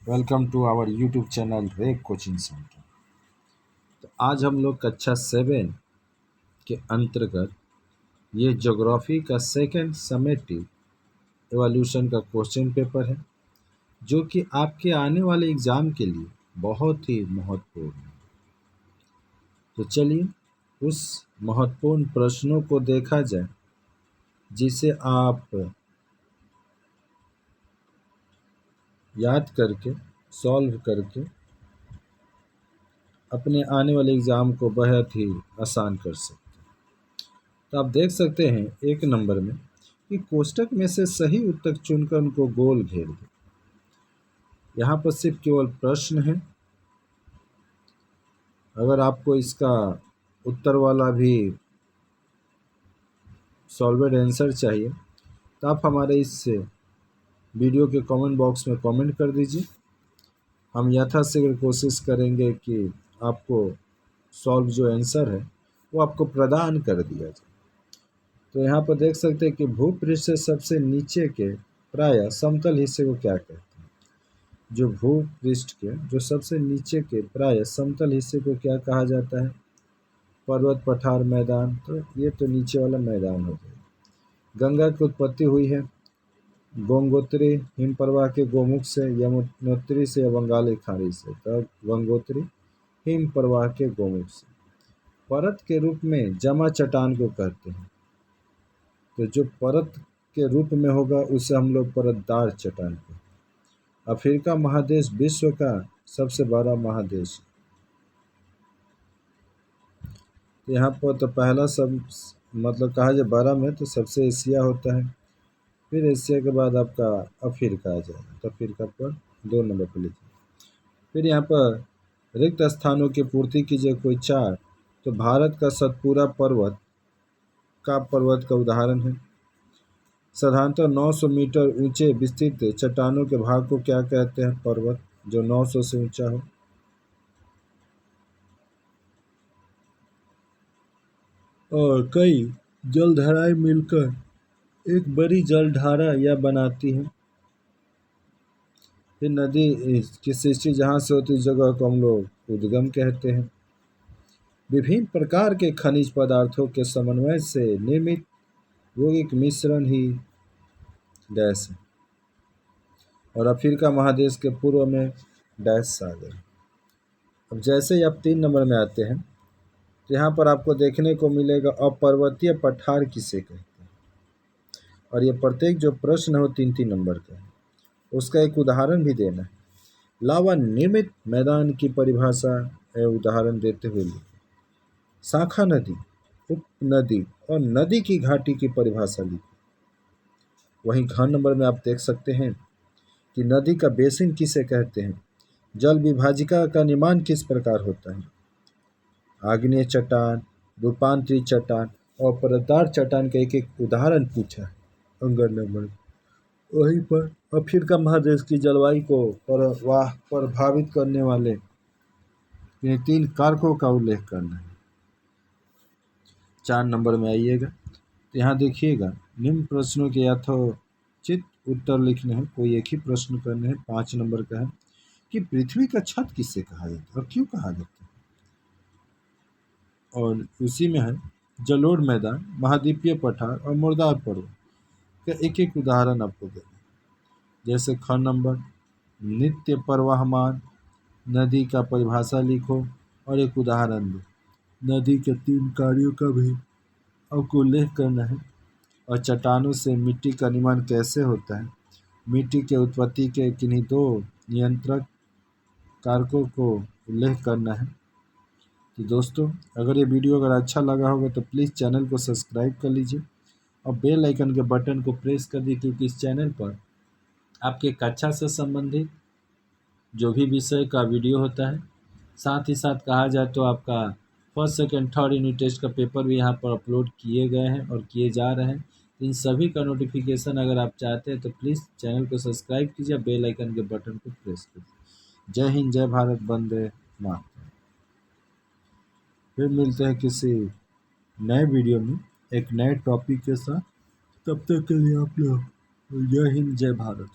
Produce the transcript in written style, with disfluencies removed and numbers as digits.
Welcome to our YouTube channel रेक coaching centre. तो आज हम लोग कक्षा 7 के अंतर्गत ये ज्योग्राफी का सेकंड समेटिव एवोल्यूशन का क्वेश्चन पेपर है, जो कि आपके आने वाले एग्ज़ाम के लिए बहुत ही महत्वपूर्ण है। तो चलिए उस महत्वपूर्ण प्रश्नों को देखा जाए, जिसे आप याद करके सॉल्व करके अपने आने वाले एग्ज़ाम को बहुत ही आसान कर सकते हैं। तो आप देख सकते हैं एक नंबर में कि कोष्टक में से सही उत्तर चुनकर उनको गोल घेर दें। यहाँ पर सिर्फ केवल प्रश्न है। अगर आपको इसका उत्तर वाला भी सॉल्वेड आंसर चाहिए तो आप हमारे इस वीडियो के कमेंट बॉक्स में कमेंट कर दीजिए। हम यथाशीघ्र कोशिश करेंगे कि आपको सॉल्व जो आंसर है वो आपको प्रदान कर दिया जाए। तो यहाँ पर देख सकते हैं कि भूपृष्ठ से सबसे नीचे के प्राय समतल हिस्से को क्या कहते हैं। जो भूपृष्ठ के जो सबसे नीचे के प्राय समतल हिस्से को क्या कहा जाता है? पर्वत, पठार, मैदान। तो ये तो नीचे वाला मैदान हो गया। गंगा की उत्पत्ति हुई है गंगोत्री हिमप्रवाह के गोमुख से, यमुनोत्री से या बंगाली खाड़ी से। तो गंगोत्री हिमप्रवाह के गोमुख से। परत के रूप में जमा चट्टान को कहते हैं। तो जो परत के रूप में होगा उसे हम लोग परतदार चट्टान कहते हैं। अफ्रीका महादेश विश्व का सबसे बड़ा महादेश। तो यहाँ पर तो पहला सब मतलब कहा जाए 12 में तो सबसे एशिया होता है, फिर एशिया के बाद आपका अफ्रीका आ जाएगा। तो अफ्रीका पर 2 नंबर पर लिखिए। फिर यहाँ पर रिक्त स्थानों की पूर्ति कीजिए कोई 4। तो भारत का सतपुरा पर्वत का उदाहरण है। साधारणतः 900 मीटर ऊंचे विस्तृत चट्टानों के भाग को क्या कहते हैं? पर्वत, जो 900 से ऊंचा हो। और कई जलधाराएं मिलकर एक बड़ी जलधारा या बनाती हैं। फिर नदी की सृष्टि जहाँ से होती है उस जगह को हम लोग उद्गम कहते हैं। विभिन्न प्रकार के खनिज पदार्थों के समन्वय से निर्मित यौगिक मिश्रण ही डैश है। और अफ्रीका महादेश के पूर्व में डैश सागर। अब जैसे ही आप 3 नंबर में आते हैं तो यहाँ पर आपको देखने को मिलेगा अपर्वतीय पठार किसे कहते हैं। और ये प्रत्येक जो प्रश्न है वो 3-3 नंबर का है, उसका एक उदाहरण भी देना है। लावा निर्मित मैदान की परिभाषा उदाहरण देते हुए लिखिए। शाखा नदी, उप नदी और नदी की घाटी की परिभाषा लिखिए। वहीं घ नंबर में आप देख सकते हैं कि नदी का बेसिन किसे कहते हैं। जल विभाजिका का निर्माण किस प्रकार होता है। आग्नेय चट्टान, रूपांतरित चट्टान और परतदार चट्टान का एक एक उदाहरण पूछा है अंगर नंबर। वहीं पर अफ्रीका महादेश की जलवायु को प्रभावित करने वाले 3 कारकों का उल्लेख करना है। 4 नंबर में आइएगा तो यहाँ देखिएगा निम्न प्रश्नों के यथोचित उत्तर लिखने हैं। कोई एक ही प्रश्न करने हैं। 5 नंबर का है कि पृथ्वी का छत किससे कहा जाता है और क्यों कहा जाता है। और उसी में है जलोढ़ मैदान, महाद्वीपीय पठार और मुर्दार पर्वत का एक एक उदाहरण आपको देना। जैसे ख नंबर नित्य प्रवाहमान नदी का परिभाषा लिखो और एक उदाहरण दो। नदी के 3 कार्यों का भी आपको उल्लेख करना है। और चट्टानों से मिट्टी का निर्माण कैसे होता है। मिट्टी के उत्पत्ति के किन्हीं 2 नियंत्रक कारकों को उल्लेख करना है। तो दोस्तों, अगर ये वीडियो अगर अच्छा लगा होगा तो प्लीज़ चैनल को सब्सक्राइब कर लीजिए और बेल आइकन के बटन को प्रेस कर दीजिए, क्योंकि इस चैनल पर आपके कक्षा से संबंधित जो भी विषय का वीडियो होता है, साथ ही साथ कहा जाए तो आपका first second third unit test का पेपर भी यहाँ पर अपलोड किए गए हैं और किए जा रहे हैं। इन सभी का नोटिफिकेशन अगर आप चाहते हैं तो प्लीज़ चैनल को सब्सक्राइब कीजिए, बेल आइकन के बटन को प्रेस कीजिए। जय हिंद, जय भारत, वंदे मातरम। फिर मिलते हैं किसी नए वीडियो में एक नए टॉपिक के साथ। तब तक के लिए आप लोग जय हिंद, जय भारत।